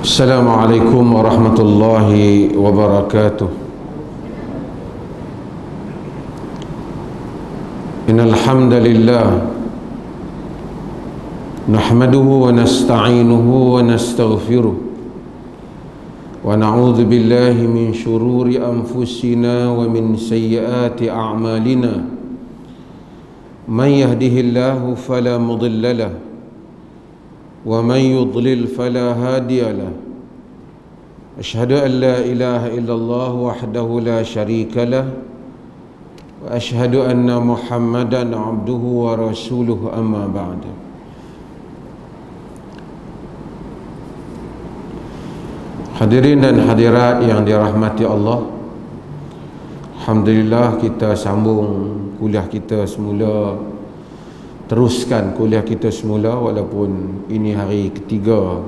Assalamualaikum warahmatullahi wabarakatuh. Innal hamdalillah nahmaduhu wa nasta'inuhu wa nastaghfiruh wa na'udzu billahi min shururi anfusina wa min sayyiati a'malina. Man yahdihillahu fala mudilla lahu wa man yudlil fala hadiya lahu. Asyhadu an la ilaha illallah wahdahu la syarika lah wa asyhadu anna Muhammadan abduhu wa rasuluhu, amma ba'd. Hadirin dan hadirat yang dirahmati Allah, alhamdulillah kita sambung kuliah kita semula, teruskan kuliah kita semula walaupun ini hari ketiga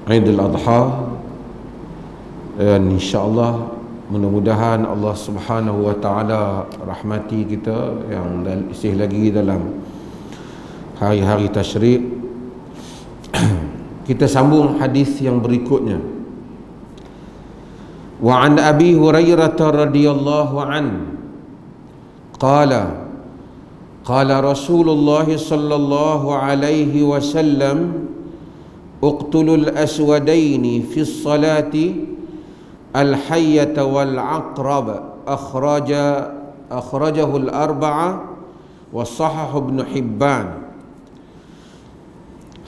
Aidil Adha, dan insya-Allah mudah-mudahan Allah Subhanahu wa taala rahmati kita yang masih lagi dalam hari-hari tasyrik. Kita sambung hadis yang berikutnya. Wa an Abi Hurairah radhiyallahu an qala qala Rasulullah sallallahu alaihi wasallam uqtulul aswadaini fi ssalati al-hayyata wal aqrab akhrajahu al-arba'ah wa sahahu Ibn Hibban.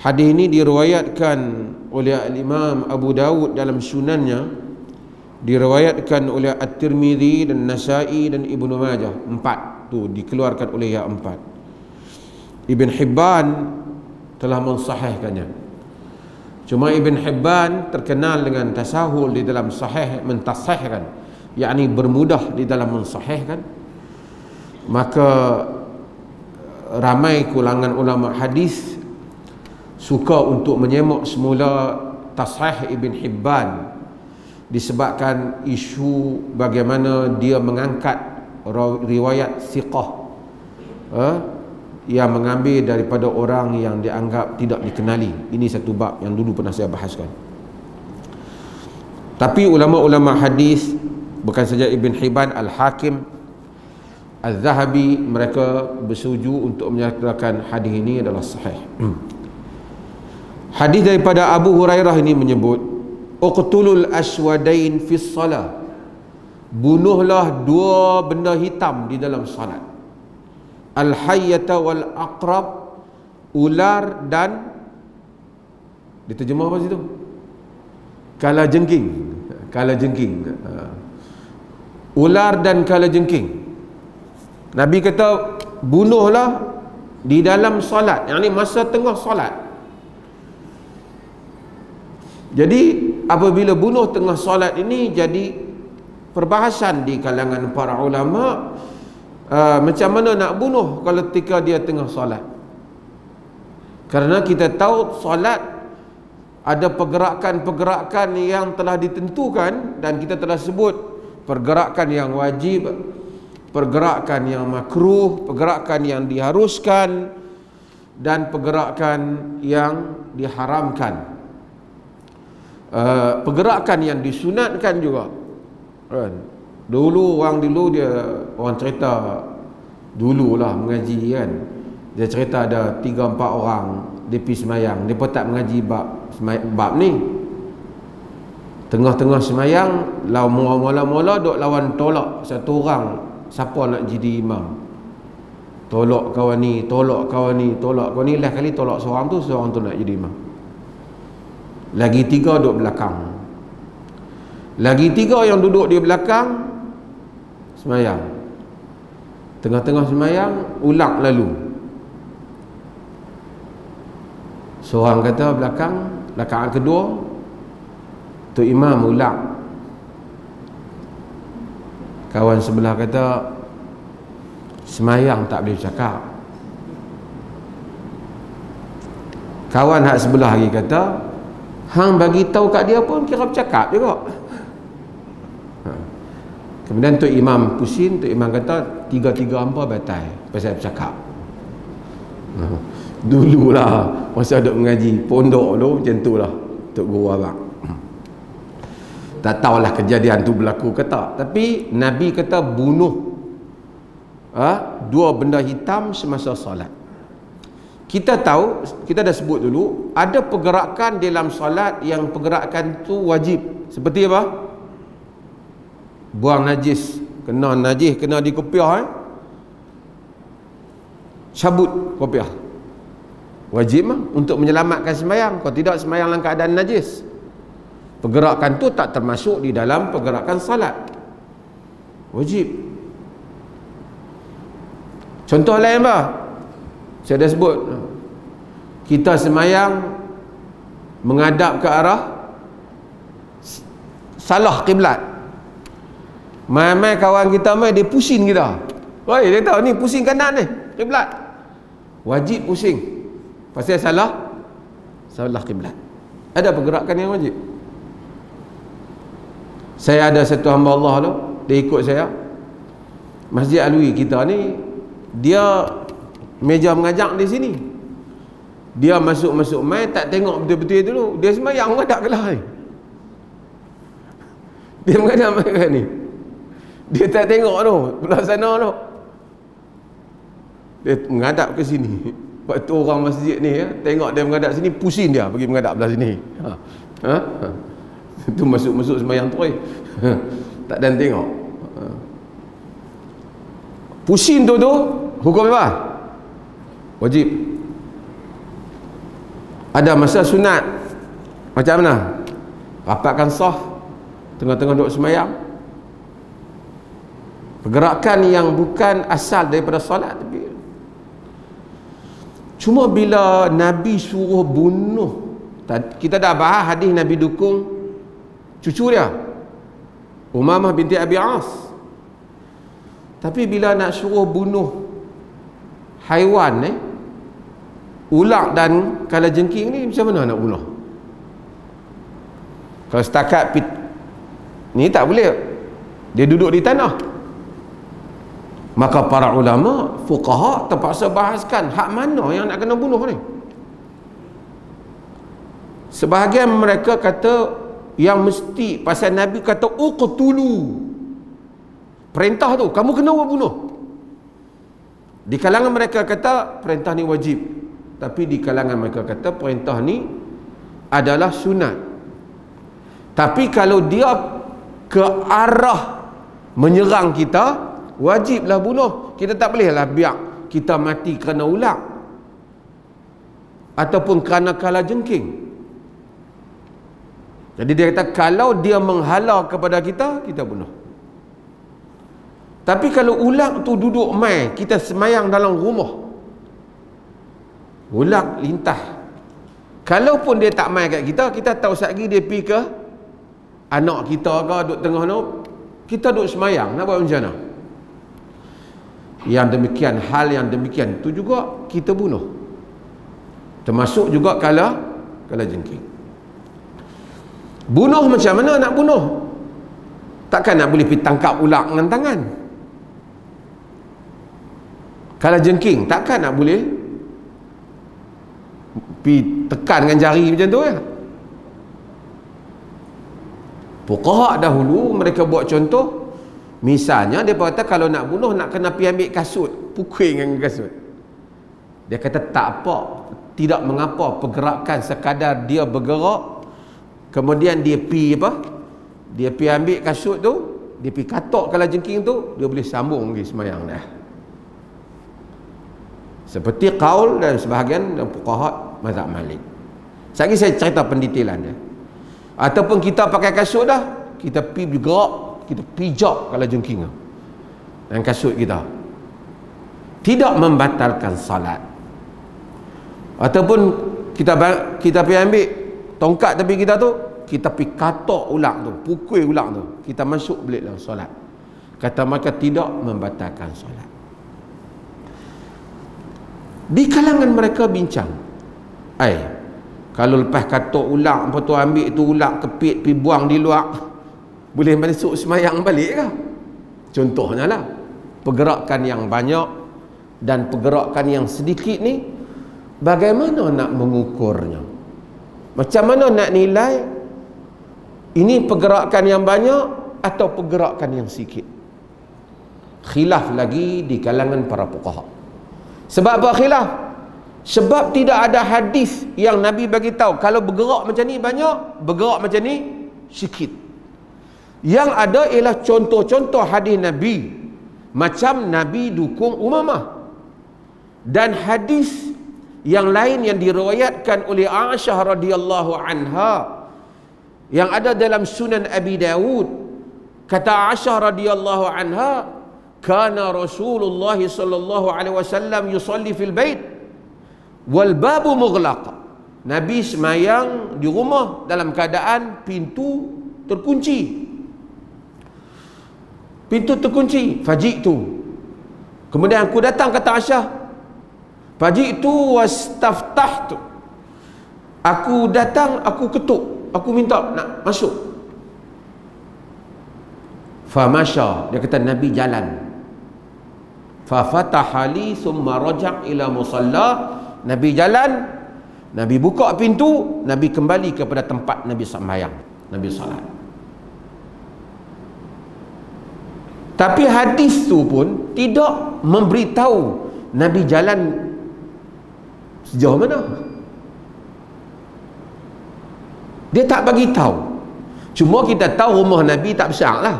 Hadis ini diriwayatkan oleh Al-Imam Abu Dawud dalam sunannya, diriwayatkan oleh At-Tirmidzi dan Nasa'i dan Ibnu Majah. Empat tu dikeluarkan oleh yang empat. Ibn Hibban telah mensahihkannya. Cuma Ibn Hibban terkenal dengan tasahul di dalam sahih, mentasahihkan, yakni bermudah di dalam mensahihkan. Maka ramai kalangan ulama hadis suka untuk menyemak semula tasahih Ibn Hibban disebabkan isu bagaimana dia mengangkat riwayat siqah yang mengambil daripada orang yang dianggap tidak dikenali. Ini satu bab yang dulu pernah saya bahaskan. Tapi ulama-ulama hadis, bukan saja Ibn Hibban, Al-Hakim, Al-Zahabi, mereka bersetuju untuk menyatakan hadis ini adalah sahih. Hadis daripada Abu Hurairah ini menyebut uqtulul aswadain fi shalah, bunuhlah dua benda hitam di dalam salat. Al-hayyata wal aqrab, ular dan, diterjemah apa situ? Kalajengking. Kalajengking. Ular dan kalajengking. Nabi kata bunuhlah di dalam salat, yakni masa tengah salat. Jadi apabila bunuh tengah solat ini jadi perbahasan di kalangan para ulama, macam mana nak bunuh kalau ketika dia tengah solat. Kerana kita tahu solat ada pergerakan-pergerakan yang telah ditentukan, dan kita telah sebut pergerakan yang wajib, pergerakan yang makruh, pergerakan yang diharuskan, dan pergerakan yang diharamkan. Pergerakan yang disunatkan juga kan. Dulu orang cerita dululah mengaji kan, dia cerita ada 3-4 orang dia pergi semayang, dia pun tak mengaji bab ni. Tengah-tengah semayang, mula-mula duk lawan tolak satu orang, siapa nak jadi imam. Tolak kawan ni, tolak kawan ni, tolak kawan ni, last kali tolak seorang tu nak jadi imam. Lagi 3 duduk belakang. Lagi 3 yang duduk di belakang semayang. Tengah-tengah semayang, ulang lalu. Seorang kata belakang, rakaat kedua, tu imam ulang. Kawan sebelah kata semayang tak boleh cakap. Kawan hak sebelah lagi kata, hang bagi tahu kat dia pun kira bercakap juga. Kemudian Tok Imam pusing, Tok Imam kata tiga-tiga hampa batal pasal bercakap. Dululah masa duk mengaji pondok tu macam tu lah. Tok Guru Abang. Tak tahulah kejadian tu berlaku ke tak, tapi Nabi kata bunuh dua benda hitam semasa solat. Kita tahu, kita dah sebut dulu, ada pergerakan dalam solat yang pergerakan tu wajib. Seperti apa? Buang najis, kena di kopiah, cabut kopiah. Wajib untuk menyelamatkan sembahyang. Kalau tidak, sembahyang dalam keadaan najis. Pergerakan tu tak termasuk di dalam pergerakan salat. Wajib. Contoh lain apa? Saya dah sebut. Kita sembahyang menghadap ke arah salah kiblat. Mai-mai kawan kita dia pusing kita. Oi, dia tahu ni pusing kanan ni, kiblat. Wajib pusing. Pasal salah kiblat. Ada pergerakan yang wajib. Saya ada satu hamba Allah tu, dia ikut saya. Masjid Alwi kita ni, dia meja mengajak di sini. Dia masuk mai tak tengok betul-betul dulu. Dia sembahyang menghadap ke lah ni. Dia menghadap ke ni. Dia tak tengok tu, belah sana tu. Dia menghadap ke sini. Waktu orang masjid ni tengok dia menghadap sini, pusing dia pergi menghadap belah sini. Tu masuk sembahyang tu tak dan tengok. Pusing tu hukum apa? Wajib. Ada masa sunat. Macam mana? Rapatkan saf tengah-tengah duduk sembahyang. Pergerakan yang bukan asal daripada solat, tapi cuma bila Nabi suruh bunuh, kita dah bahas hadis Nabi dukung cucu dia, Umamah binti Abi As. Tapi bila nak suruh bunuh haiwan ular dan kalajengking ni, macam mana nak bunuh? Kalau setakat ni tak boleh, dia duduk di tanah. Maka para ulama, fuqaha terpaksa bahaskan hak mana yang nak kena bunuh ni. Sebahagian mereka kata yang mesti, pasal Nabi kata uqtulu, perintah tu kamu kena bunuh. Di kalangan mereka kata perintah ni wajib, tapi di kalangan mereka kata perintah ni adalah sunat. Tapi kalau dia ke arah menyerang kita, wajiblah bunuh. Kita tak bolehlah biar kita mati kerana ular ataupun kerana kalajengking. Jadi dia kata kalau dia menghala kepada kita, kita bunuh. Tapi kalau ular tu duduk mai, kita semayang dalam rumah, ular lintah, kalaupun dia tak mai kat kita, kita tahu satgi dia pergi ke anak kita ke duduk tengah tu, kita duduk semayang, nak buat macam mana? Yang demikian, hal yang demikian tu juga kita bunuh. Termasuk juga kalajengking. Bunuh macam mana nak bunuh? Takkan nak boleh pergi tangkap ular dengan tangan. Kalajengking takkan nak boleh pergi tekan dengan jari macam tu ya. Fuqaha dahulu mereka buat contoh, misalnya dia kata kalau nak bunuh nak kena pergi ambil kasut, pukul dengan kasut. Dia kata tak apa, tidak mengapa pergerakan sekadar dia bergerak, kemudian dia pi apa? Dia pi ambil kasut tu, dia pi katok kalajengking tu, dia boleh sambung lagi sembahyang dah. Seperti qaul dan sebahagian dan fuqaha mazhab Malik. Sekali saya cerita pendetailan dia. Ataupun kita pakai kasut dah, kita pi bergerak, kita pijak kalajengking dengan kasut kita. Tidak membatalkan salat. Ataupun kita pi ambil tongkat tepi kita tu, kita pergi katok ular tu, pukul ular tu, kita masuk balik dalam solat. Kata mereka tidak membatalkan solat. Di kalangan mereka bincang, kalau lepas katok ular, apa tu ambil tu ular kepit pergi buang di luar, boleh masuk semayang balik ke? Contohnya lah, pergerakan yang banyak dan pergerakan yang sedikit ni, bagaimana nak mengukurnya? Macam mana nak nilai ini pergerakan yang banyak atau pergerakan yang sikit? Khilaf lagi di kalangan para fuqaha. Sebab apa khilaf? Sebab tidak ada hadis yang Nabi bagi tahu kalau bergerak macam ni banyak, bergerak macam ni sikit. Yang ada ialah contoh-contoh hadis Nabi, macam Nabi dukung Umamah, dan hadis yang lain yang diriwayatkan oleh Aisyah radhiyallahu anha yang ada dalam Sunan Abi Dawud. Kata Aisyah radhiyallahu anha, kana Rasulullah sallallahu alaihi wasallam yusalli fil bait wal babu mughlaq. Nabi semayang di rumah dalam keadaan pintu terkunci. Pintu terkunci. Faji'tu, kemudian aku datang, kata Aisyah, faji'tu wastaftahtu, aku datang, aku ketuk, aku minta nak masuk. Famasya, dia kata Nabi jalan. Fafatahali thumma raja' ila musalla. Nabi jalan, Nabi buka pintu, Nabi kembali kepada tempat Nabi sembahyang, Nabi salat. Tapi hadis tu pun tidak memberitahu Nabi jalan sejauh mana. Dia tak bagi tahu. Cuma kita tahu rumah Nabi tak besar lah.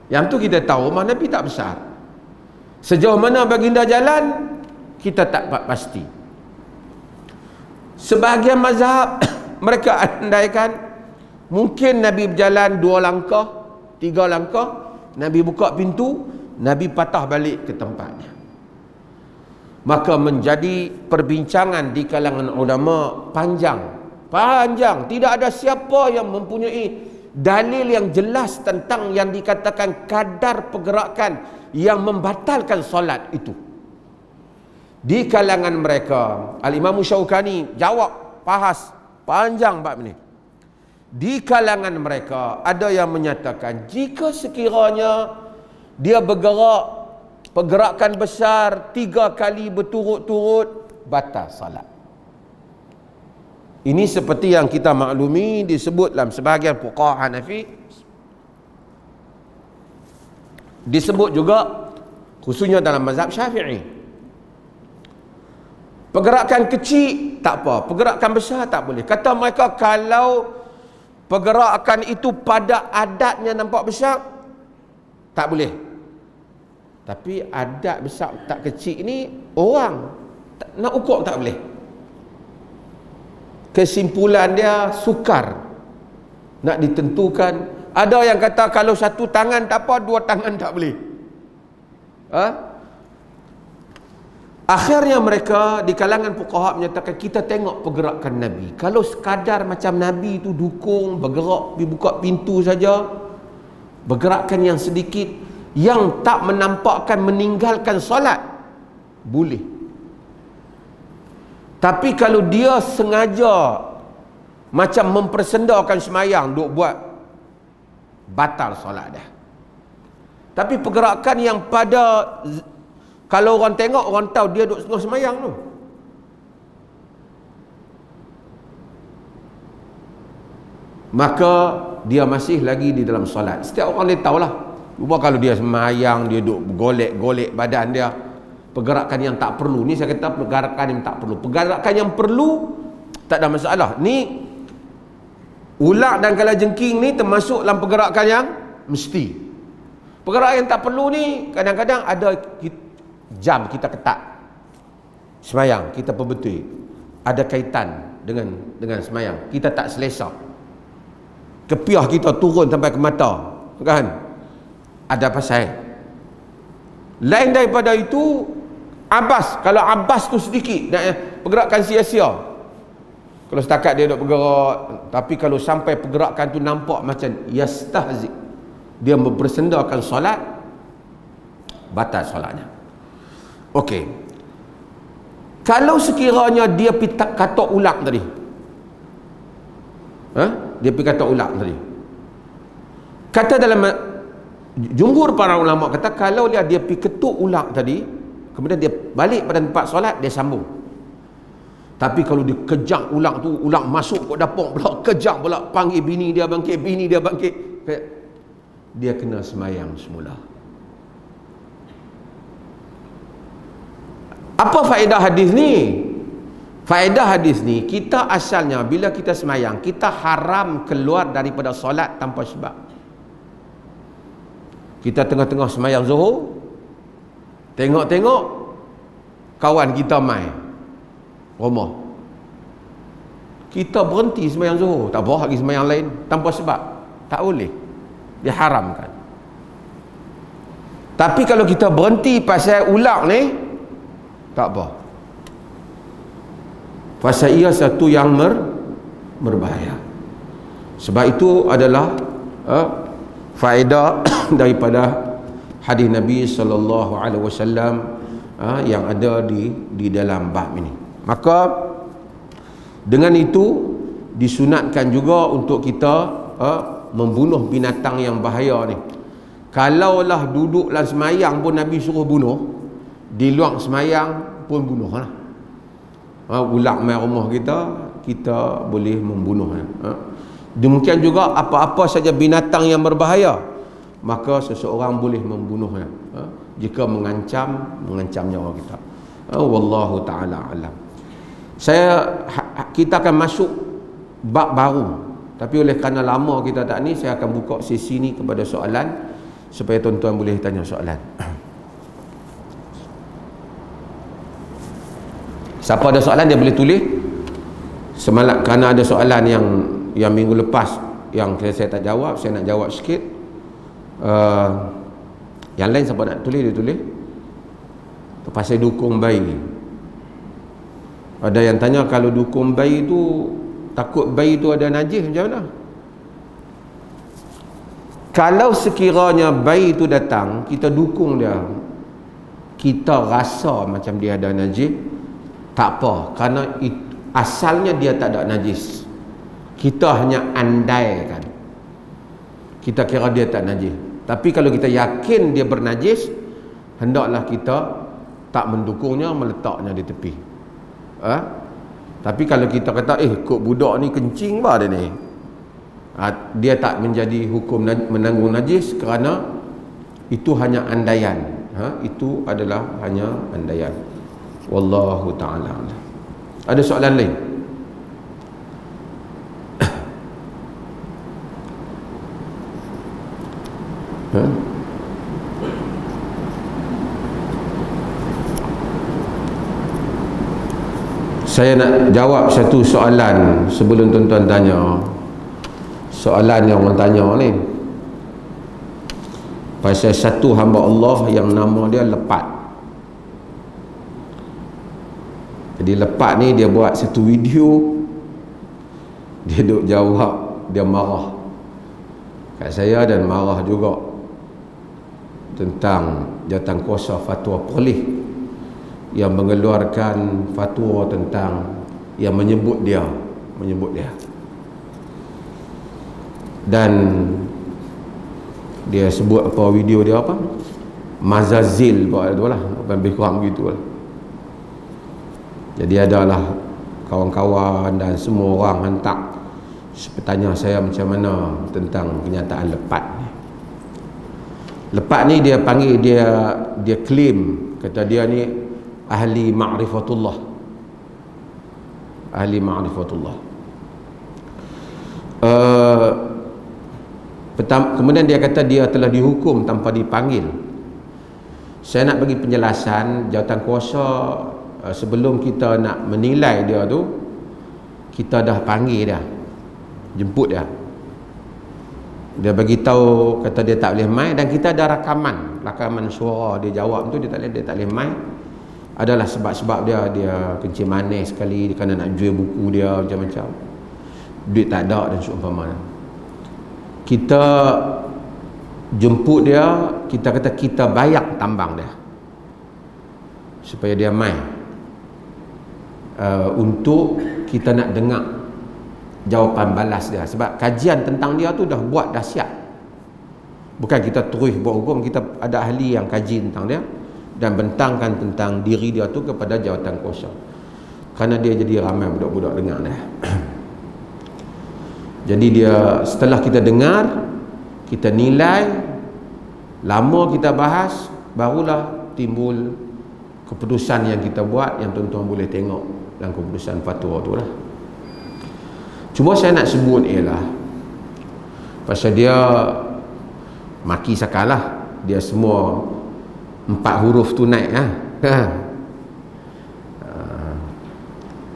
Yang tu kita tahu rumah Nabi tak besar. Sejauh mana baginda jalan, kita tak pasti. Sebahagian mazhab mereka andaikan mungkin Nabi berjalan 2 langkah, 3 langkah, Nabi buka pintu, Nabi patah balik ke tempatnya. Maka menjadi perbincangan di kalangan ulama panjang. Tidak ada siapa yang mempunyai dalil yang jelas tentang yang dikatakan kadar pergerakan yang membatalkan solat itu. Di kalangan mereka, Al-Imam Syaukani jawab, bahas panjang bab ini. Di kalangan mereka ada yang menyatakan jika sekiranya dia bergerak pergerakan besar 3 kali berturut-turut, batal salat. Ini seperti yang kita maklumi disebut dalam sebahagian fuqaha Hanafi, disebut juga khususnya dalam mazhab Syafi'i. Pergerakan kecil tak apa, pergerakan besar tak boleh. Kata mereka kalau pergerakan itu pada adatnya nampak besar, tak boleh. Tapi adat besar tak kecil ni orang nak ukur tak boleh. Kesimpulan dia sukar nak ditentukan. Ada yang kata kalau 1 tangan tak apa, 2 tangan tak boleh. Akhirnya mereka di kalangan fuqaha menyatakan kita tengok pergerakan Nabi. Kalau sekadar macam Nabi itu dukung, bergerak, buka pintu saja, pergerakan yang sedikit yang tak menampakkan meninggalkan solat, boleh. Tapi kalau dia sengaja macam mempersendakan semayang, duk buat, batal solat dah. Tapi pergerakan yang pada kalau orang tengok, orang tahu dia duduk setengah semayang tu. Maka dia masih lagi di dalam solat. Setiap orang dia tahulah. Cuma kalau dia semayang, dia duduk golek-golek badan dia, pergerakan yang tak perlu. Ni saya kata pergerakan yang tak perlu. Pergerakan yang perlu tak ada masalah. Ni ular dan kalajengking ni termasuk dalam pergerakan yang mesti. Pergerakan yang tak perlu ni kadang-kadang ada jam kita ketat semayang, kita perbetul, ada kaitan dengan semayang, kita tak selesa, kepiah kita turun sampai ke mata, kan, ada pasal. Lain daripada itu Abbas, kalau Abbas tu sedikit pergerakan sia-sia, kalau setakat dia duk bergerak, tapi kalau sampai pergerakan tu nampak macam yastahzi, dia mempersendakan solat, batal solatnya. Okey. Kalau sekiranya dia kata ulang tadi. Dia pergi kata ulang tadi. Kata dalam jumhur para ulama kata kalau dia pergi ketuk ulang tadi, kemudian dia balik pada tempat solat, dia sambung. Tapi kalau dia kejang ulang tu, ulang masuk ke dapur pula, kejang pula, panggil bini dia bangkit, dia kena semayang semula. Apa faedah hadis ni? Faedah hadis ni, kita asalnya bila kita semayang, kita haram keluar daripada solat tanpa sebab. Kita tengah-tengah semayang Zuhur, tengok-tengok kawan kita mai rumah, kita berhenti semayang Zuhur, tak boleh lagi semayang lain tanpa sebab, tak boleh, diharamkan. Tapi kalau kita berhenti pasal ulang ni, tak apa, pasal ia satu yang berbahaya. Sebab itu adalah faedah daripada hadis Nabi SAW yang ada di dalam bab ini. Maka dengan itu disunatkan juga untuk kita membunuh binatang yang bahaya ni. Kalaulah duduk dalam semayang pun Nabi suruh bunuh, di luar semayang pun bunuhlah. Ular mai rumah kita boleh membunuh. Demikian juga apa-apa saja binatang yang berbahaya, maka seseorang boleh membunuhnya jika mengancam nyawa kita. Wallahu taala alam. Kita akan masuk bab baru, tapi oleh kerana lama kita tak ni, saya akan buka sesi ni kepada soalan supaya tuan-tuan boleh tanya soalan. Siapa ada soalan dia boleh tulis. Semalam kerana ada soalan yang minggu lepas yang saya tak jawab, saya nak jawab sikit. Yang lain siapa nak tulis, dia tulis. Pasal dukung bayi. Ada yang tanya, kalau dukung bayi tu takut bayi tu ada najis, macam mana? Kalau sekiranya bayi tu datang, kita dukung dia, kita rasa macam dia ada najis, tak apa, kerana asalnya dia tak ada najis. Kita hanya andaikan, kita kira dia tak najis. Tapi kalau kita yakin dia bernajis, hendaklah kita tak mendukungnya, meletaknya di tepi. Tapi kalau kita kata kok budak ni kencing bah dia ni, dia tak menjadi hukum menanggung najis, kerana itu hanya andaian. Itu adalah hanya andaian. Wallahu ta'ala. Ada soalan lain? Saya nak jawab satu soalan sebelum tuan-tuan tanya. Soalan yang orang tanya ni pasal satu hamba Allah yang nama dia Lepat. Jadi Lepat ni dia buat satu video, dia duk jawab, dia marah kat saya dan marah juga tentang Jawatankuasa Fatwa Polis yang mengeluarkan fatwa tentang, yang menyebut dia dan dia sebut apa, video dia apa, Mazazil buat tu lah, lebih kurang begitu lah. Jadi adalah kawan-kawan dan semua orang hantar bertanya saya macam mana tentang kenyataan Lepat ni. Lepat ni dia panggil, dia claim, kata dia ni ahli ma'rifatullah. Ahli ma'rifatullah. Kemudian dia kata dia telah dihukum tanpa dipanggil. Saya nak bagi penjelasan, Jawatankuasa sebelum kita nak menilai dia tu, kita dah panggil dia, jemput dia. Dia bagi tahu, kata dia tak boleh mai, dan kita ada rakaman suara dia jawab tu, dia tak boleh mai. Adalah sebab-sebab dia kencing manis sekali, dia kena nak jual buku dia macam-macam, duit tak ada dan seumpama. Kita jemput dia, kita kata kita bayar tambang dia supaya dia mai, untuk kita nak dengar jawapan balas dia. Sebab kajian tentang dia tu dah buat, dah siap. Bukan kita terus buat hukum, kita ada ahli yang kaji tentang dia dan bentangkan tentang diri dia tu kepada Jawatankuasa. Kerana dia jadi ramai budak-budak dengar dah. Jadi dia, setelah kita dengar, kita nilai, lama kita bahas, barulah timbul keputusan yang kita buat, yang tuan-tuan boleh tengok dalam keputusan fatwa tu lah. Cuma saya nak sebut ialah pasal dia maki sakalah, dia semua 4 huruf tu naik lah.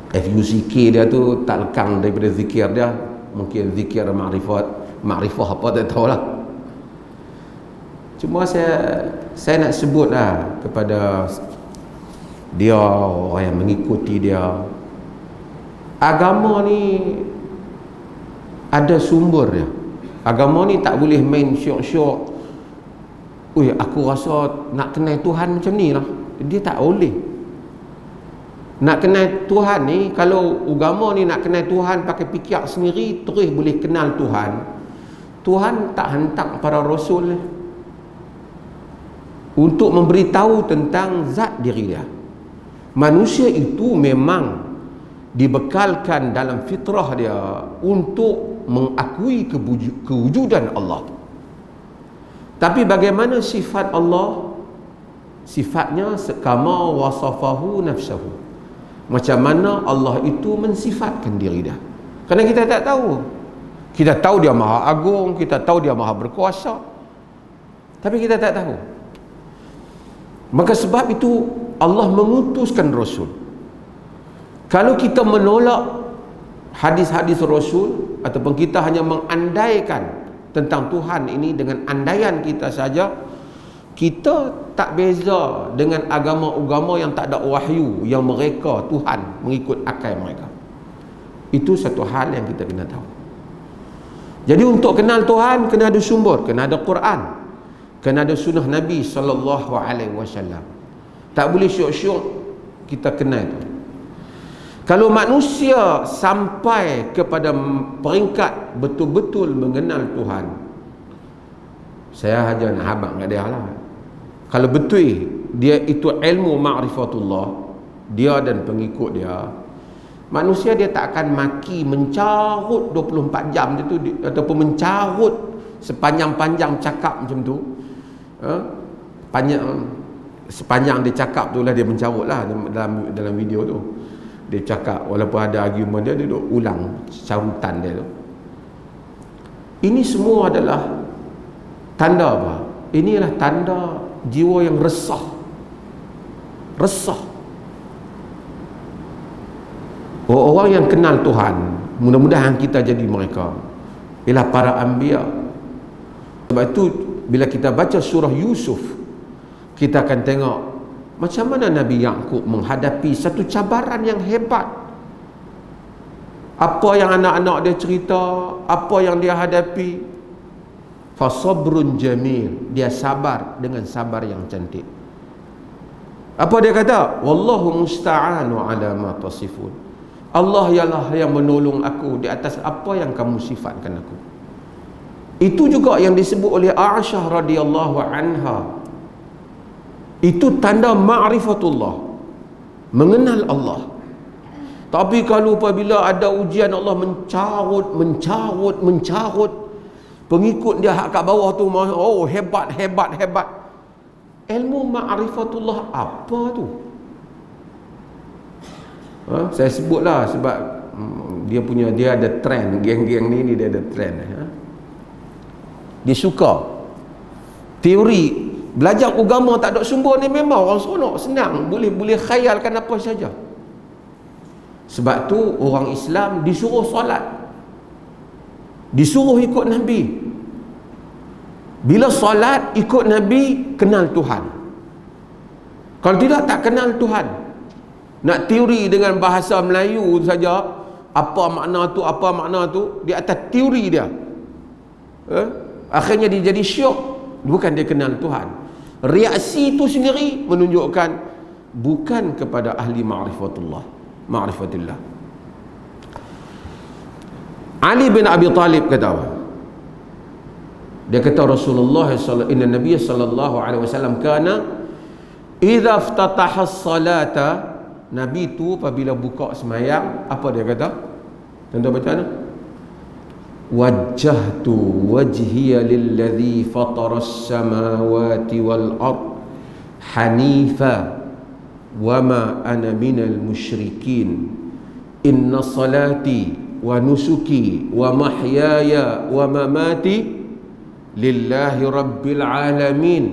FUCK dia tu tak lekang daripada zikir dia. Mungkin zikir makrifah apa tak tahulah. Cuma saya nak sebut lah kepada dia, orang yang mengikuti dia, agama ni ada sumber dia. Agama ni tak boleh main syok-syok. Ui, aku rasa nak kenal Tuhan macam ni lah. Dia tak boleh. Nak kenal Tuhan ni, kalau agama ni nak kenal Tuhan pakai fikir sendiri, terus boleh kenal Tuhan. Tuhan tak hantar para rasul untuk memberitahu tentang zat diri dia. Manusia itu memang dibekalkan dalam fitrah dia untuk mengakui kewujudan Allah. Tapi bagaimana sifat Allah? Sifatnya sekama wasafahu nafsahu. Macam mana Allah itu mensifatkan diri dia. Kerana kita tak tahu. Kita tahu dia maha agung, kita tahu dia maha berkuasa, tapi kita tak tahu. Maka sebab itu Allah mengutuskan Rasul. Kalau kita menolak hadis-hadis Rasul, ataupun kita hanya mengandaikan tentang Tuhan ini dengan andaian kita saja, kita tak beza dengan agama-agama yang tak ada wahyu, yang mereka Tuhan mengikut akal mereka. Itu satu hal yang kita kena tahu. Jadi untuk kenal Tuhan, kena ada sumber, kena ada Quran, kena ada sunnah Nabi SAW. Tak boleh syok-syok kita kenal itu. Kalau manusia sampai kepada peringkat betul-betul mengenal Tuhan, saya hanya nak habaq kat dia lah. Kalau betul dia itu ilmu ma'rifatullah, dia dan pengikut dia, manusia dia tak akan maki mencarut 24 jam itu, ataupun mencarut sepanjang-panjang cakap macam tu. Sepanjang dia cakap tu lah dia mencarut lah dalam video tu. Dia cakap walaupun ada argument dia duduk ulang carutan dia tu. Ini semua adalah tanda apa? Ini adalah tanda jiwa yang resah. Orang yang kenal Tuhan, mudah-mudahan kita jadi mereka, ialah para anbiya. Sebab itu bila kita baca surah Yusuf, kita akan tengok macam mana Nabi Yaqub menghadapi satu cabaran yang hebat. Apa yang anak-anak dia cerita, apa yang dia hadapi. Fasabrun jamil, dia sabar dengan sabar yang cantik. Apa dia kata? Wallahu musta'anu ala ma tasifun. Allah ialah yang menolong aku di atas apa yang kamu sifatkan aku. Itu juga yang disebut oleh Aisyah radhiyallahu anha. Itu tanda ma'rifatullah, mengenal Allah. Tapi kalau apabila ada ujian, Allah mencarut, pengikut dia hak kat bawah tu, oh hebat. Ilmu ma'rifatullah apa tu? Saya sebutlah sebab dia ada trend, geng-geng ni dia ada trend. Dia suka teori. Belajar agama tak ada sumber ni memang orang seronok, senang, boleh khayalkan apa saja. Sebab tu orang Islam disuruh solat, disuruh ikut Nabi. Bila solat ikut Nabi, kenal Tuhan. Kalau tidak, tak kenal Tuhan. Nak teori dengan bahasa Melayu saja, apa makna tu di atas teori dia, akhirnya dia jadi syok, bukan dia kenal Tuhan. Reaksi itu sendiri menunjukkan bukan kepada ahli ma'rifatillah. Ali bin Abi Talib kata apa? Dia kata Rasulullah sallallahu alaihi wasallam kana idza iftataha as-salata Nabi tu apabila buka semayang, apa dia kata? Tuan-tuan baca mana? Wajjahtu wajhiya lilladzi fataras samawati wal ard hanifa wama ana minal musyrikin inna salati wa nusuki wa mahyaya wa mamati lillahi rabbil alamin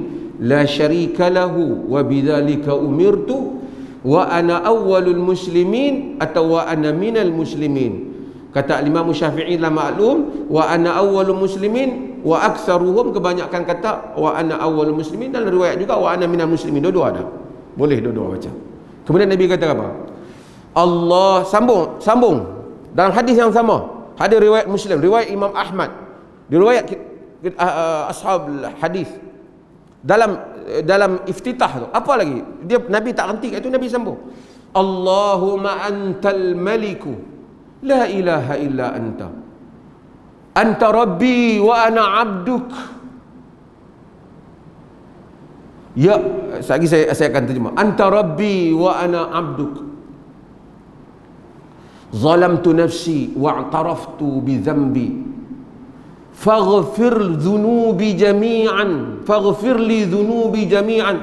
la syarika lahu wa bidzalika umirtu wa ana awwalul muslimin atau wa ana minal muslimin. Kata Imam Syafi'i dalam Maklum, wa ana awwalul muslimin wa aktsaruhum, kebanyakan kata wa ana awwalul muslimin. Dalam riwayat juga wa ana minal muslimin, dua-dua ada. Boleh dua-dua baca. Kemudian Nabi kata apa? Allah sambung dalam hadis yang sama. Hadis riwayat Muslim, riwayat Imam Ahmad, riwayat ashab hadis. Dalam iftitah tu apa lagi? Dia Nabi tak henti kat itu, Nabi sambung. Allahumma antal maliku la ilaha illa anta. Anta rabbi wa ana abduk. Ya, lagi saya akan terjemah. Anta rabbi wa ana abduk. Zalamtu nafsi wa i'taraftu bi dhanbi. Faghfir dhunubi jami'an. Faghfir li dhunubi jami'an.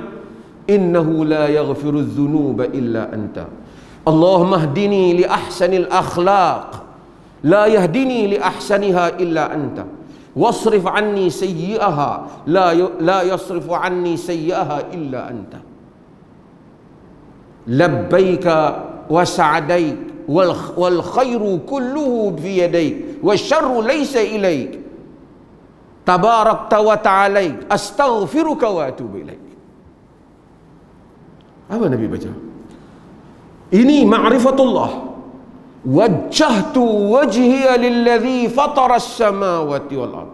Innahu la yaghfiru dhunuba illa anta. Allahumma hdini li ahsanil akhlaq la yahdini li ahsaniha illa anta wasrif anni sayyi'aha la yasrifu anni sayyi'aha illa anta labbaika wa sa'daik wal khairu kulluhu bi yadayk wasyarru laysa ilayk tabarakta wa ta'alaik astaghfiruka wa atubu ilaik. Apa Nabi baca? Ini ma'rifatullah. Wajjahtu wajhiya lilladzi fataras samawati wal ard.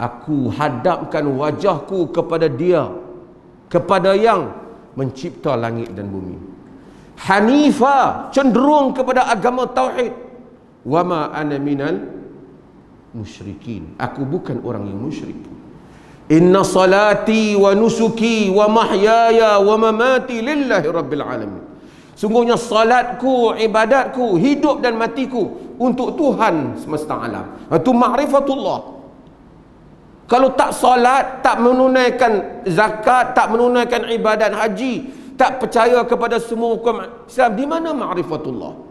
Aku hadapkan wajahku kepada Dia, kepada yang mencipta langit dan bumi. Hanifa, cenderung kepada agama tauhid. Wa ma ana minal musyrikin. Aku bukan orang yang musyrik. Inna salati wa nusuki wa mahyaya wa mamati lillahi rabbil alamin. Sungguhnya salatku, ibadatku, hidup dan matiku untuk Tuhan semesta alam. Itu ma'rifatullah. Kalau tak salat, tak menunaikan zakat, tak menunaikan ibadat haji, tak percaya kepada semua hukum Islam, di mana ma'rifatullah?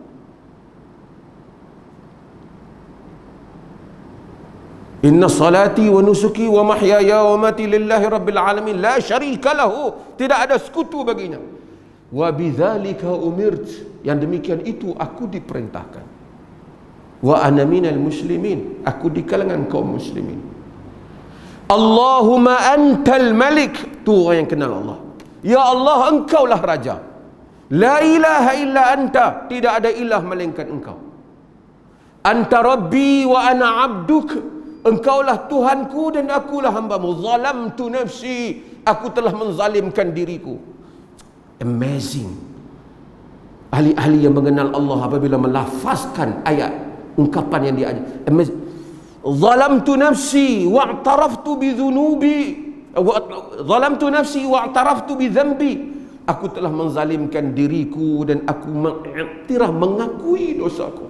Inna salati wa nusuki wa mahyaya wa mati lillahi rabbil alamin la syarika lahu, tidak ada sekutu baginya. Wa bidzalika umirt, yang demikian itu aku diperintahkan. Wa ana minal muslimin, aku di kalangan kaum muslimin. Allahumma antal malik, tu orang yang kenal Allah. Ya Allah, engkaulah raja. La ilaha illa anta, tidak ada ilah melainkan engkau. Anta rabbi wa ana abduk, engkaulah Tuhanku dan akulah hambamu. Zalamtu nafsi, aku telah menzalimkan diriku. Amazing. Ahli-ahli yang mengenal Allah apabila melafazkan ayat ungkapan yang dia amazing. Zalamtu nafsi wa'taraftu bi dhunubi. Zalamtu nafsi wa'taraftu bi dhanbi. Aku telah menzalimkan diriku dan aku mengiktiraf, mengakui dosaku.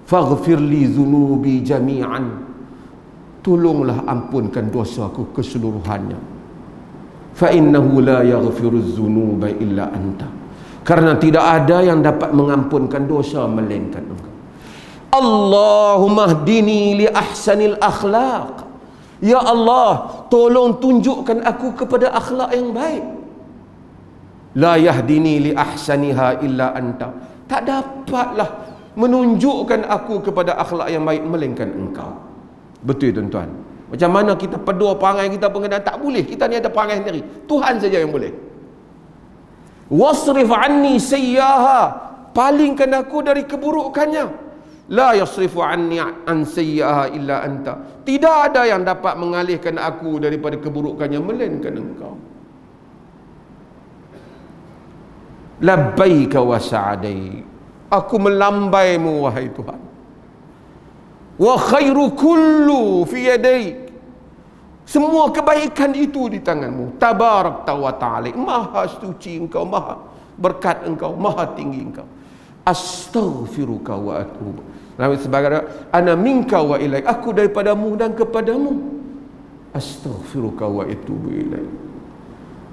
Faghfir li dhunubi jami'an. Tolonglah ampunkan dosaku keseluruhannya. Fa innahu la yaghfiru dzunuba illa anta. Karena tidak ada yang dapat mengampunkan dosa melainkan Engkau. Allahumma hdini li ahsanil akhlaq. Ya Allah, tolong tunjukkan aku kepada akhlak yang baik. La yahdini li ahsaniha illa anta. Tak dapatlah menunjukkan aku kepada akhlak yang baik melainkan Engkau. Betul tuan-tuan? Macam mana kita pedua perangai kita pengendalian, tak boleh. Kita ni ada perangai sendiri. Tuhan saja yang boleh. Wasrif anni sayyaha, palingkan aku dari keburukannya. La yasrifu anni an sayyaha illa anta. Tidak ada yang dapat mengalihkan aku daripada keburukannya melainkan Engkau. Labbaika wa sa'daik, aku melambaimu wahai Tuhan. Wa khairu kullu fi yadaik, semua kebaikan itu di tanganmu. Tabarakta wa ta'ala, maha suci Engkau, maha berkat Engkau, maha tinggi Engkau. Astaghfiruka wa atubu. Lalu sebagai ana minka wa ilaik, aku daripadamu dan kepadamu. Astaghfiruka wa atubu ilaik.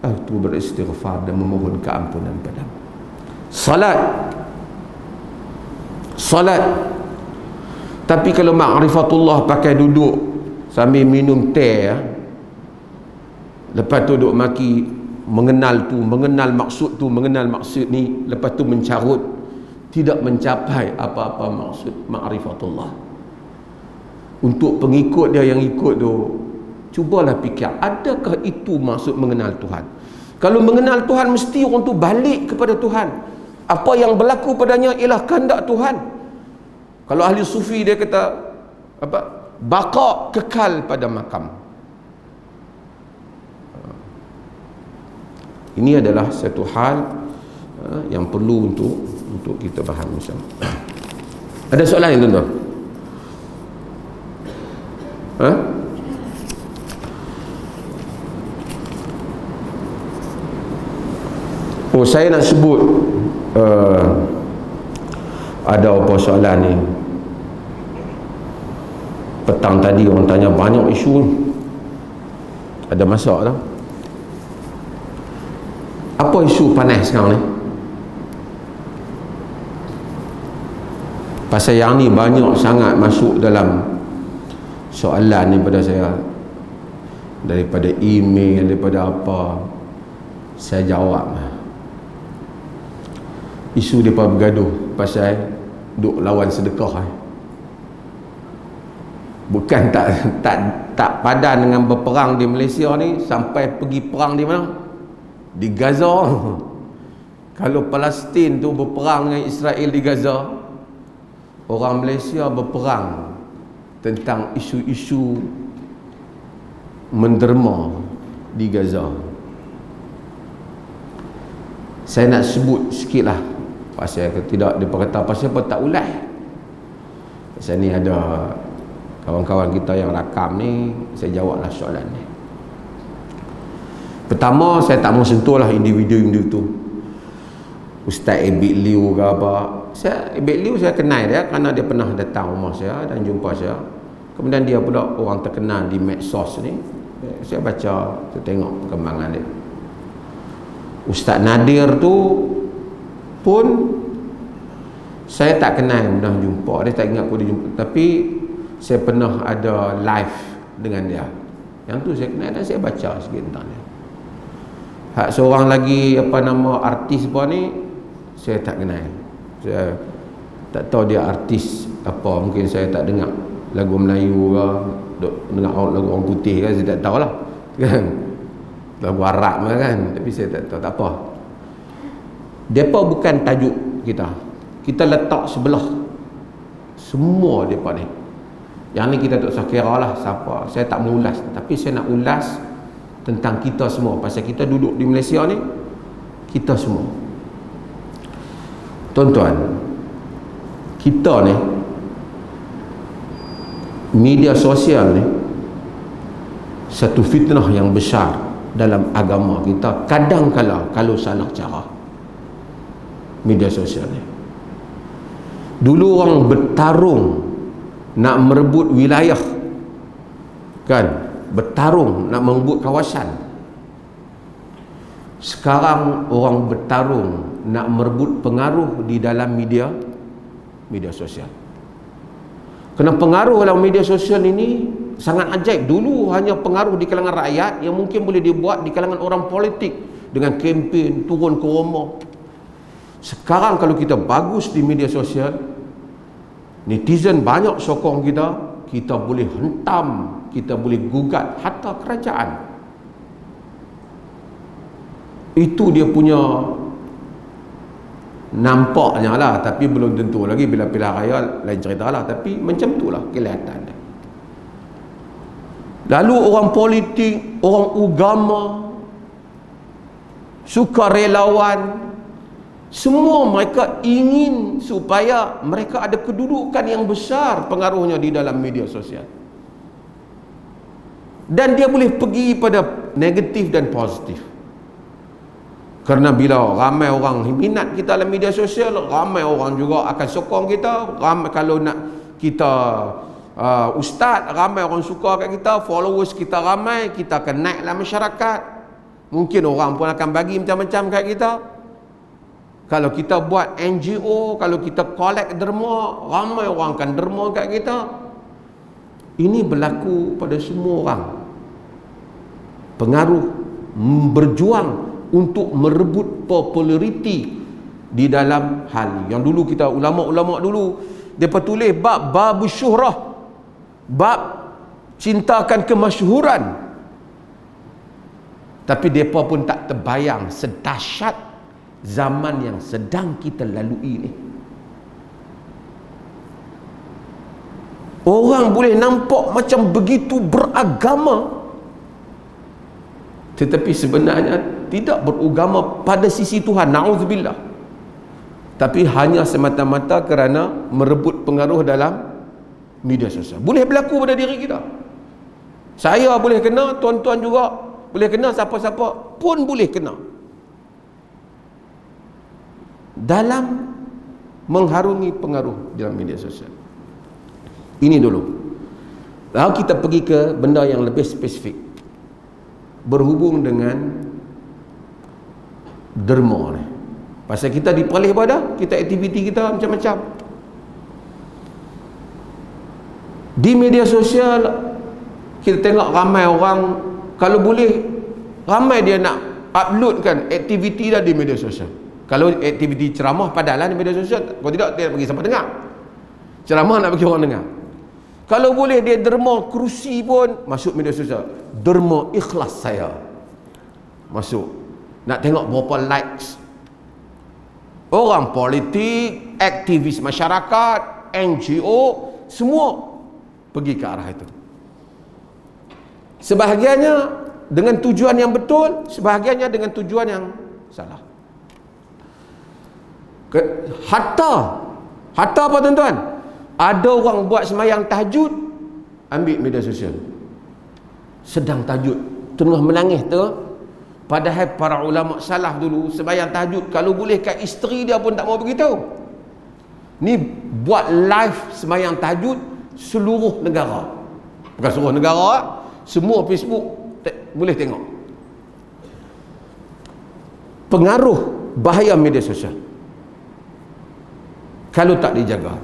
Aku beristighfar dan memohon keampunan padamu. Salat. Tapi kalau ma'rifatullah pakai duduk sambil minum teh, lepas tu duduk maki, mengenal maksud tu, mengenal maksud ni, lepas tu mencarut, tidak mencapai apa-apa maksud ma'rifatullah. Untuk pengikut dia yang ikut tu, cubalah fikir, adakah itu maksud mengenal Tuhan? Kalau mengenal Tuhan, mesti orang tu balik kepada Tuhan. Apa yang berlaku padanya ialah kehendak Tuhan. Kalau ahli sufi dia kata apa? Baqa, kekal pada makam. Ini adalah satu hal yang perlu untuk kita faham bersama. Ada soalan lain tuan-tuan? Oh, saya nak sebut ada apa soalan ni. Petang tadi orang tanya banyak isu ni. Ada masalah. Apa isu panas sekarang ni? Pasal yang ni banyak sangat masuk dalam soalan ni pada saya. Daripada email, daripada apa, saya jawab. Isu mereka bergaduh pasal duk lawan sedekah. Bukan tak padan dengan berperang di Malaysia ni, sampai pergi perang di mana? Di Gaza. Kalau Palestin tu berperang dengan Israel di Gaza, orang Malaysia berperang tentang isu-isu menderma di Gaza. Saya nak sebut sikit lah pasal tidak, dia kata pasal apa tak ulas. Pasal ni ada kawan-kawan kita yang rakam ni, saya jawablah soalan ni. Pertama, saya tak mau sentuh lah individu-individu tu. Ustaz Ebit Liu ke apa. Ebit Liu saya kenal dia kerana dia pernah datang rumah saya dan jumpa saya. Kemudian dia pula orang terkenal di medsos ni. Saya baca, saya tengok perkembangan dia. Ustaz Nadir tu pun saya tak kenal, pernah jumpa dia, tak ingat aku dia jumpa, tapi saya pernah ada live dengan dia. Yang tu saya kenal dan saya baca sikit tentang dia. Hak seorang lagi apa nama artis apa ni, saya tak kenal. Saya tak tahu dia artis apa, mungkin saya tak dengar lagu Melayu ke, dengar lagu orang putih kan, saya tak tahulah kan. Lagu Arab kan, tapi saya tak tahu, tak apa. Depa bukan tajuk kita. Kita letak sebelah semua depa ni. Yang ni kita tak usah kira lah siapa. Saya tak mau ulas, tapi saya nak ulas tentang kita semua. Pasal kita duduk di Malaysia ni, kita semua. Tuan-tuan, kita ni, media sosial ni satu fitnah yang besar dalam agama kita. Kadang-kala kalau salah cara media sosial ni. Dulu orang bertarung nak merebut wilayah, kan, bertarung nak merebut kawasan. Sekarang orang bertarung nak merebut pengaruh di dalam media sosial. Kerana pengaruh dalam media sosial ini sangat ajaib. Dulu hanya pengaruh di kalangan rakyat yang mungkin boleh dibuat di kalangan orang politik dengan kempen turun ke rumah. Sekarang kalau kita bagus di media sosial, netizen banyak sokong kita, kita boleh hentam, kita boleh gugat hatta kerajaan. Itu dia punya nampaknya lah, tapi belum tentu lagi. Bila pilihan raya lain cerita lah, tapi macam tu lah kelihatan dia. Lalu orang politik, orang agama, sukarelawan, semua mereka ingin supaya mereka ada kedudukan yang besar pengaruhnya di dalam media sosial. Dan dia boleh pergi pada negatif dan positif. Kerana bila ramai orang minat kita dalam media sosial, ramai orang juga akan sokong kita. Ramai kalau nak kita ustaz, ramai orang suka kat kita, followers kita ramai, kita akan naik dalam masyarakat. Mungkin orang pun akan bagi macam-macam kat kita. Kalau kita buat NGO, kalau kita collect derma, ramai orang akan derma kat kita. Ini berlaku pada semua orang. Pengaruh berjuang untuk merebut populariti di dalam hal yang dulu kita ulama-ulama dulu depa tulis bab babus syuhrah, bab cintakan kemasyhuran, tapi depa pun tak terbayang sedahsyat zaman yang sedang kita lalui ni. Orang boleh nampak macam begitu beragama, tetapi sebenarnya tidak beragama pada sisi Tuhan, na'udzubillah. Tapi hanya semata-mata kerana merebut pengaruh dalam media sosial. Boleh berlaku pada diri kita. Saya boleh kena, tuan-tuan juga boleh kena, siapa-siapa pun boleh kena. Dalam mengharungi pengaruh dalam media sosial. Ini dulu. Lalu kita pergi ke benda yang lebih spesifik, berhubung dengan derma ni. Pasal kita diperoleh pada kita aktiviti kita macam-macam. Di media sosial kita tengok ramai orang, kalau boleh ramai dia nak uploadkan aktiviti dah di media sosial. Kalau aktiviti ceramah padalah di media sosial, kalau tidak dia nak bagi siapa dengar. Ceramah nak bagi orang dengar. Kalau boleh dia derma kerusi pun masuk media sosial. Derma ikhlas saya masuk. Nak tengok berapa likes. Orang politik, aktivis masyarakat, NGO, semua pergi ke arah itu. Sebahagiannya dengan tujuan yang betul, sebahagiannya dengan tujuan yang salah. Hatta apa tuan-tuan? Ada orang buat semayang tahajud, ambil media sosial. Sedang tahajud, tengah menangis tu. Padahal para ulama salaf dulu sembahyang tahajud, kalau boleh kat isteri dia pun tak mau beritahu. Ni buat live sembahyang tahajud seluruh negara. Bukan seluruh negara, semua Facebook boleh tengok. Pengaruh bahaya media sosial kalau tak dijaga.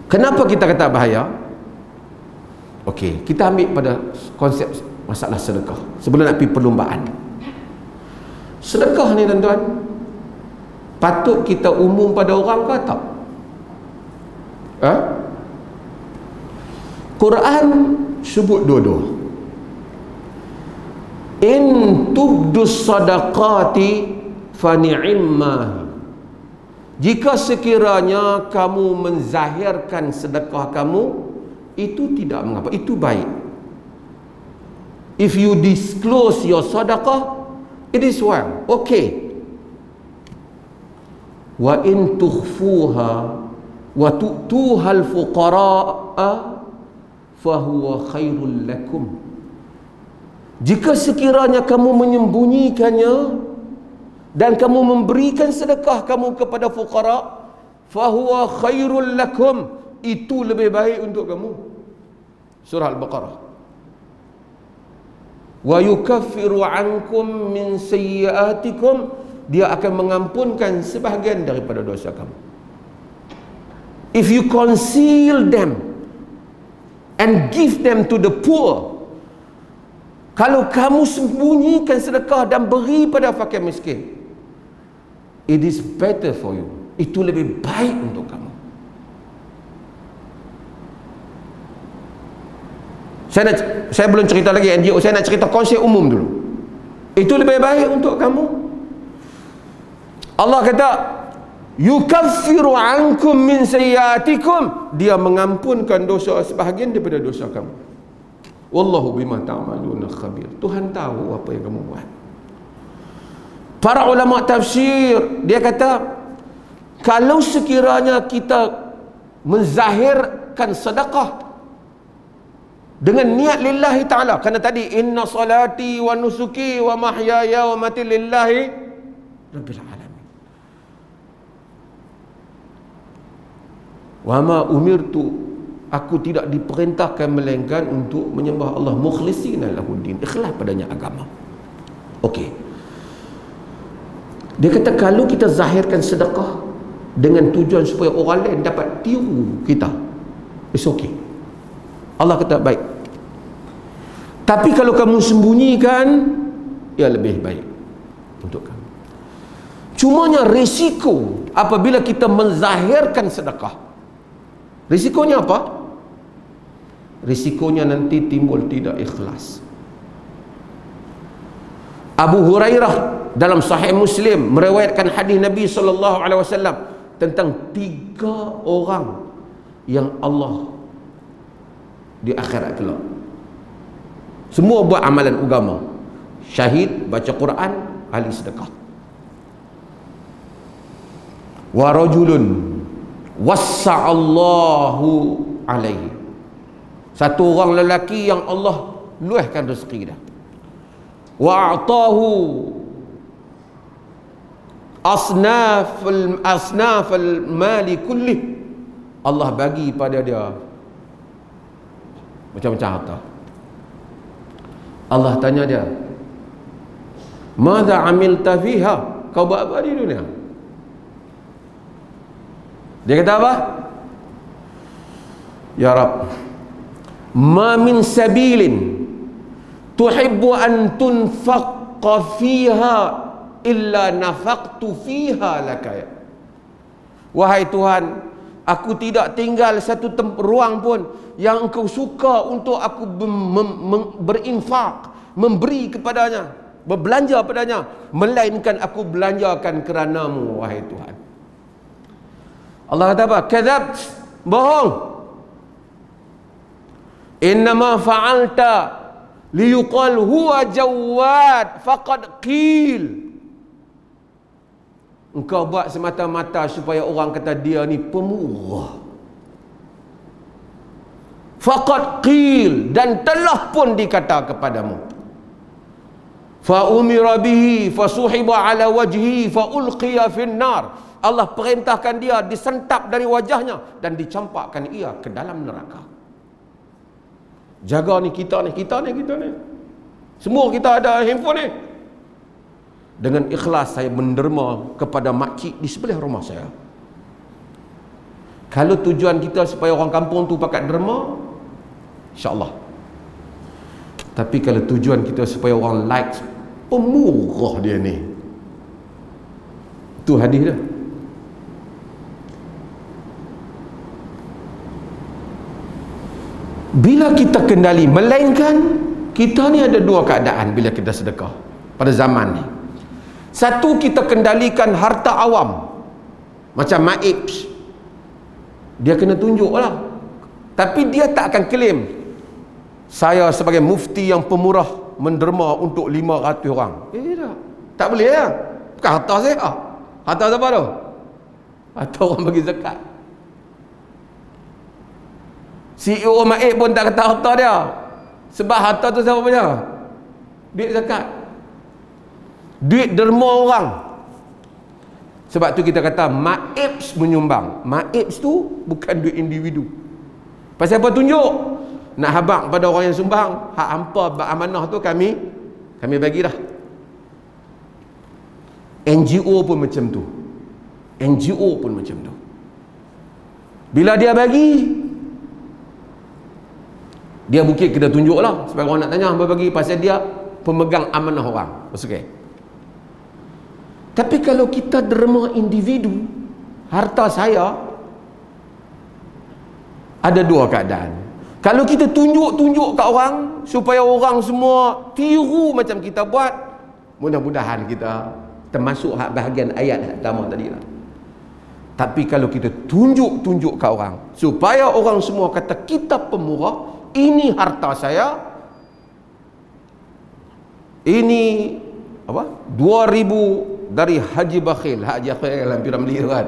Kenapa kita kata bahaya? Okey, kita ambil pada konsep masalah sedekah sebelum nak pergi perlombaan. Sedekah ni tuan-tuan, patut kita umum pada orang ke tak? Quran sebut dua-dua. In tubdus sadaqati fa ni'imma. Jika sekiranya kamu menzahirkan sedekah kamu, itu tidak mengapa, itu baik. If you disclose your sadaqah, it is well, okay. Wa in tukhfuha wa tu'tuha al-fuqara'a fahuwa khairul lakum. Jika sekiranya kamu menyembunyikannya dan kamu memberikan sedekah kamu kepada fuqara, fahuwa khairul lakum, itu lebih baik untuk kamu. Surah Al-Baqarah. Wa yukaffiru ankum min sayyiatikum, dia akan mengampunkan sebahagian daripada dosa kamu. If you conceal them and give them to the poor, kalau kamu sembunyikan sedekah dan beri pada fakir miskin, it is better for you, itu lebih baik untuk kamu. Saya belum cerita lagi NGO, saya nak cerita konsep umum dulu. Itu lebih baik untuk kamu. Allah kata yukaffiru ankum min sayyiatikum, dia mengampunkan dosa sebahagian daripada dosa kamu. Wallahu bima ta'maluna khabir. Tuhan tahu apa yang kamu buat. Para ulama tafsir dia kata, kalau sekiranya kita menzahirkan sedekah dengan niat lillahi ta'ala. Kerana tadi inna salati wa nusuki wa mahyaya wa mati lillahi rabbil alamin. Wa ma umirtu, aku tidak diperintahkan melainkan untuk menyembah Allah mukhlisina lahuddin, ikhlas padanya agama. Okey. Dia kata kalau kita zahirkan sedekah dengan tujuan supaya orang lain dapat tiru kita, it's okay. Allah kata baik. Tapi kalau kamu sembunyikan, ia lebih baik untuk kamu. Cumanya risiko apabila kita menzahirkan sedekah. Risikonya apa? Risikonya nanti timbul tidak ikhlas. Abu Hurairah dalam Sahih Muslim meriwayatkan hadis Nabi SAW tentang 3 orang yang Allah di akhirat kelak semua buat amalan agama, syahid, baca Quran, ahli sedekah. Wa rajulun wassa'allahu alaihi, satu orang lelaki yang Allah luahkan rezeki dia. Wa a'tahu asnafal mali kulli, Allah bagi pada dia macam-macam harta. Allah tanya dia, "Madza amilta fiha?" Kau buat apa di dunia? Dia kata apa? Ya Rabb, ma min sabilin tuhibbu an tunfaqqa fiha illa nafaqtu fiha laka. Wahai Tuhan, aku tidak tinggal satu ruang pun yang engkau suka untuk aku berinfak, memberi kepadanya, berbelanja padanya, melainkan aku belanjakan keranamu, wahai Tuhan. Allah kata apa? Kadzabt, bohong. Innama fa'alta liyuqal huwa jawad faqad qil. Engkau buat semata-mata supaya orang kata dia ni pemurah. Faqad qil, dan telah pun dikata kepadamu. Fa umira bihi fasuhiba ala wajhi fa ulqiya fin nar. Allah perintahkan dia disentap dari wajahnya dan dicampakkan ia ke dalam neraka. Jaga ni kita ni. Semua kita ada handphone ni. Dengan ikhlas saya menderma kepada makcik di sebelah rumah saya. Kalau tujuan kita supaya orang kampung tu pakat derma, insya-Allah. Tapi kalau tujuan kita supaya orang like, pemurah dia ni, itu hadis dia. Bila kita kendali, melainkan kita ni ada 2 keadaan bila kita sedekah pada zaman ni. Satu, kita kendalikan harta awam macam maib, dia kena tunjuk lah, tapi dia tak akan claim saya sebagai mufti yang pemurah menderma untuk 500 orang. Tak boleh ya. Bukan harta saya. Harta siapa tu? Harta orang bagi zakat. CEO maib pun tak kata harta dia, sebab harta tu siapa punya? Duit zakat, duit derma orang. Sebab tu kita kata maib menyumbang. Maib tu bukan duit individu. Pasal apa tunjuk? Nak habaq pada orang yang sumbang, hak hampa amanah tu kami bagi dah. NGO pun macam tu. NGO pun macam tu. Bila dia bagi, dia bukit kita tunjuk lah. Sebab orang nak tanya hamba bagi, pasal dia pemegang amanah orang. Okay. Tapi kalau kita derma individu, harta saya, ada 2 keadaan. Kalau kita tunjuk-tunjuk kat orang supaya orang semua tiru macam kita buat, mudah-mudahan kita termasuk bahagian ayat pertama tadi lah. Tapi kalau kita tunjuk-tunjuk kat orang supaya orang semua kata kita pemurah, ini harta saya, ini apa? 2,000 dari Haji Bakhil. Haji Bakhil dalam Piramli kan.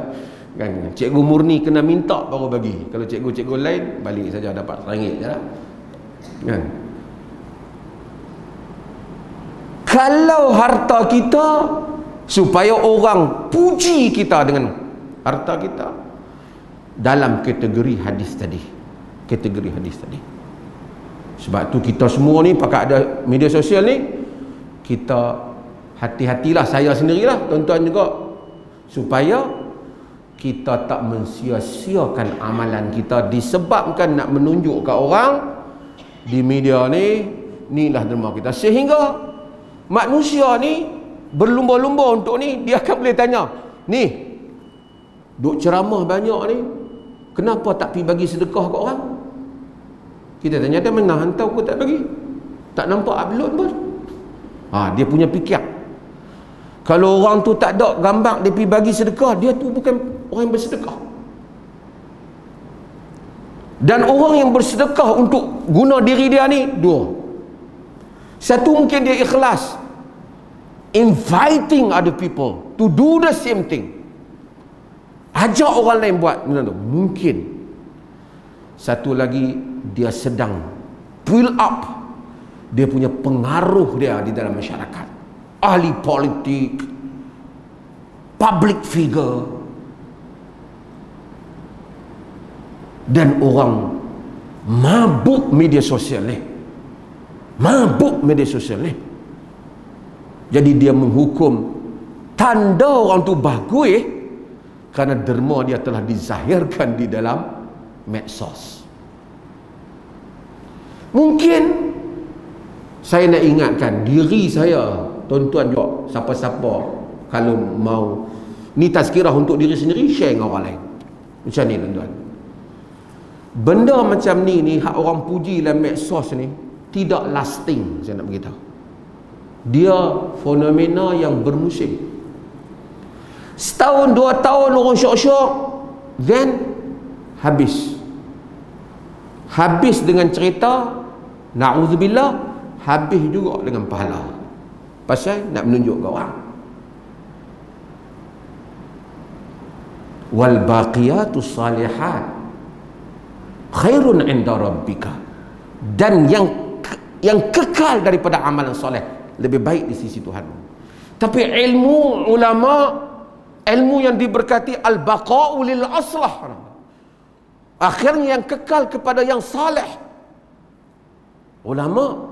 Cikgu murni kena minta baru bagi. Kalau cikgu-cikgu lain balik saja dapat RM1 je lah. Kan? Kalau harta kita supaya orang puji kita dengan harta kita, dalam kategori hadis tadi. Kategori hadis tadi. Sebab tu kita semua ni pakai ada media sosial ni, kita hati-hatilah, saya sendirilah, tuan-tuan juga, supaya kita tak mensia-siakan amalan kita disebabkan nak menunjuk ke orang di media ni, inilah derma kita. Sehingga manusia ni berlumba-lumba untuk ni, dia akan boleh tanya, ni duk ceramah banyak ni, kenapa tak pergi bagi sedekah ke orang? Kita tanya, dia mana hantar aku tak bagi? Tak nampak upload pun. Dia punya fikir. Kalau orang tu tak ada gambar dia pergi bagi sedekah, dia tu bukan orang yang bersedekah. Dan orang yang bersedekah untuk guna diri dia ni dua. Satu, mungkin dia ikhlas inviting other people to do the same thing, ajak orang lain buat benda tu, mungkin. Satu lagi, dia sedang build up dia punya pengaruh dia di dalam masyarakat, ahli politik, public figure, dan orang mabuk media sosial ni, mabuk media sosial ni. Jadi dia menghukum tanda orang tu bagus kerana derma dia telah dizahirkan di dalam medsos. Mungkin saya nak ingatkan diri saya, tuan-tuan juga, siapa-siapa kalau mau, ni tazkirah untuk diri sendiri, share dengan orang lain. Macam ni tuan-tuan. Benda macam ni hak orang puji dalam medsos ni tidak lasting, saya nak beritahu. Dia fenomena yang bermusim. Setahun, 2 tahun orang syok-syok, then habis. Habis dengan cerita, na'udzubillah, habis juga dengan pahala. Pasal nak menunjuk ke orang. Wal baqiyatus salihat khairun 'inda rabbika. Dan yang kekal daripada amalan soleh lebih baik di sisi Tuhan. Tapi ilmu ulama, ilmu yang diberkati, al-baqa'u lil aslah, akhirnya yang kekal kepada yang saleh. Ulama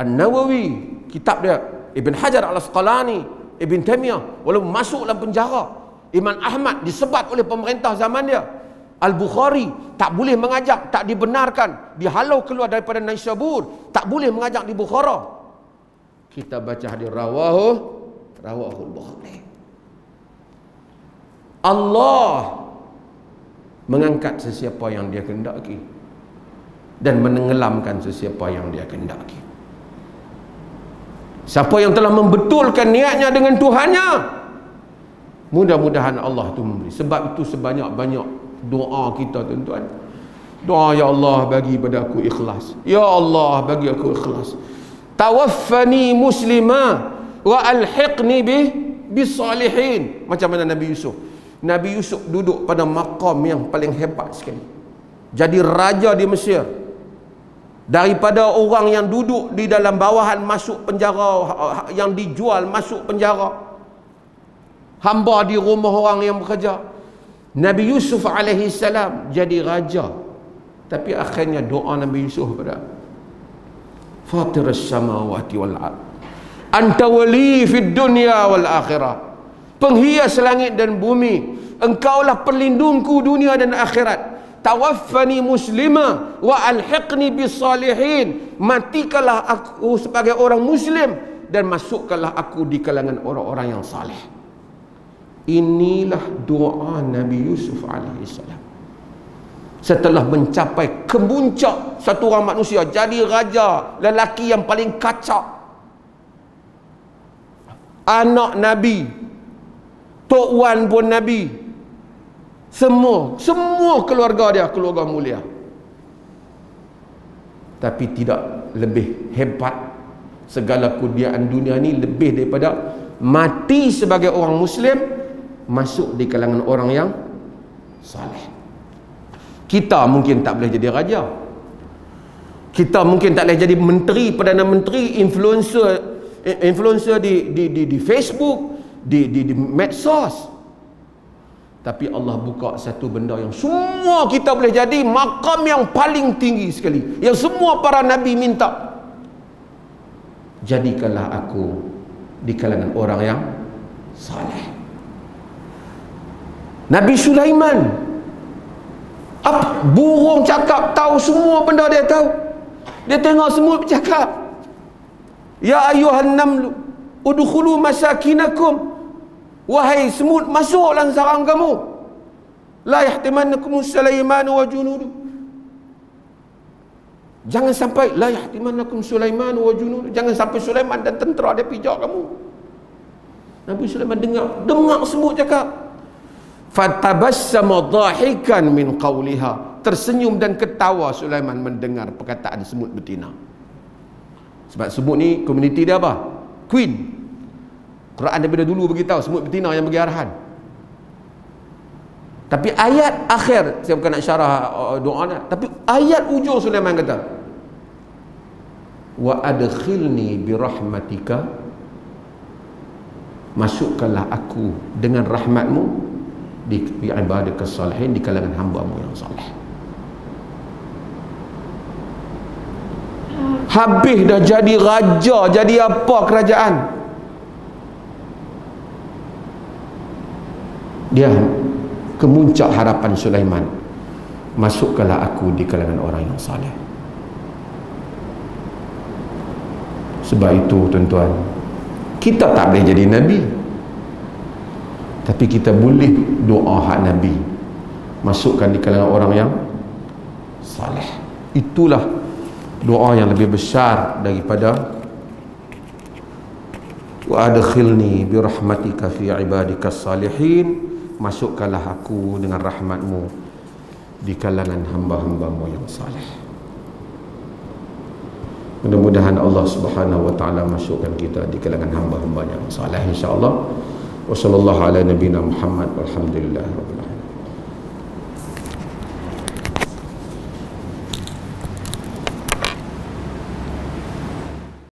An-Nawawi, kitab dia, Ibn Hajar Al-Asqalani, Ibn Taymiyah, walaupun masuk dalam penjara, Imam Ahmad disebat oleh pemerintah zaman dia, Al-Bukhari tak boleh mengajak, tak dibenarkan, dihalau keluar daripada Naisabur, tak boleh mengajak di Bukhara. Kita baca hadis rawahul Bukhari. Allah mengangkat sesiapa yang dia kehendaki dan menenggelamkan sesiapa yang dia kehendaki. Siapa yang telah membetulkan niatnya dengan Tuhannya, mudah-mudahan Allah tu memberi. Sebab itu sebanyak-banyak doa kita, tuan-tuan, doa, ya Allah bagi pada aku ikhlas, ya Allah bagi aku ikhlas, tawaffani muslima wa alhiqni bisalihin. Macam mana Nabi Yusuf? Nabi Yusuf duduk pada maqam yang paling hebat sekali, jadi raja di Mesir. Daripada orang yang duduk di dalam bawahan masuk penjara, yang dijual masuk penjara, hamba di rumah orang yang bekerja. Nabi Yusuf alaihi salam jadi raja. Tapi akhirnya doa Nabi Yusuf pada Fatirus samawati wal ard, anta wali fid dunya wal akhirah, penghias langit dan bumi, engkaulah perlindungku dunia dan akhirat. Tawaffani muslima wa alhiqni bisalihin, matikalah aku sebagai orang muslim dan masukkanlah aku di kalangan orang-orang yang saleh. Inilah doa Nabi Yusuf alaihissalam setelah mencapai kemuncak satu orang manusia, jadi raja, lelaki yang paling kacak, anak Nabi, Tok Wan pun Nabi, semua keluarga dia keluarga mulia. Tapi tidak lebih hebat, segala kejayaan dunia ni lebih daripada mati sebagai orang muslim, masuk di kalangan orang yang saleh. Kita mungkin tak boleh jadi raja, Kita mungkin tak boleh jadi menteri, perdana menteri, influencer di Facebook, di medsos. Tapi Allah buka satu benda yang semua kita boleh jadi, makam yang paling tinggi sekali, yang semua para nabi minta. Jadikanlah aku di kalangan orang yang saleh. Nabi Sulaiman, burung cakap, tahu semua benda dia tahu. Dia tengok semut bercakap, ya ayuhan namlu udkhulu masakinakum, wahai semut, masuk dalam sarang kamu. La yahtimannakum Sulaiman wa junudu, jangan sampai la yahtimannakum Sulaiman wa junudu, jangan sampai Sulaiman dan tentera dia pijak kamu. Nabi Sulaiman dengar semut cakap. Fatabassama dhahikan min qawliha, tersenyum dan ketawa Sulaiman mendengar perkataan semut betina. Sebab semut ni komuniti dia apa? Queen. Quran daripada dulu beritahu semut betina yang bagi arahan. Tapi ayat akhir, saya bukan nak syarah doa ni, tapi ayat ujung Sulaiman kata, wa adkhilni birahmatika, masukkanlah aku dengan rahmatmu di ibadaka salihin, di kalangan hamba-Mu yang saleh. Habis dah jadi raja, jadi apa kerajaan, dia kemuncak harapan Sulaiman, masukkanlah aku di kalangan orang yang saleh. Sebab itu tuan-tuan, kita tak boleh jadi nabi, tapi kita boleh doa hak Nabi, masukkan di kalangan orang yang saleh. Itulah doa yang lebih besar daripada wa adkhilni bi rahmatika fi ibadikas salihin, masukkanlah aku dengan rahmatmu di kalangan hamba-hamba-Mu yang saleh. Mudah-mudahan Allah Subhanahu wa taala masukkan kita di kalangan hamba-hamba yang saleh, insya-Allah. Wa sallallahu ala nabiyina Muhammad walhamdulillah rabbil alamin.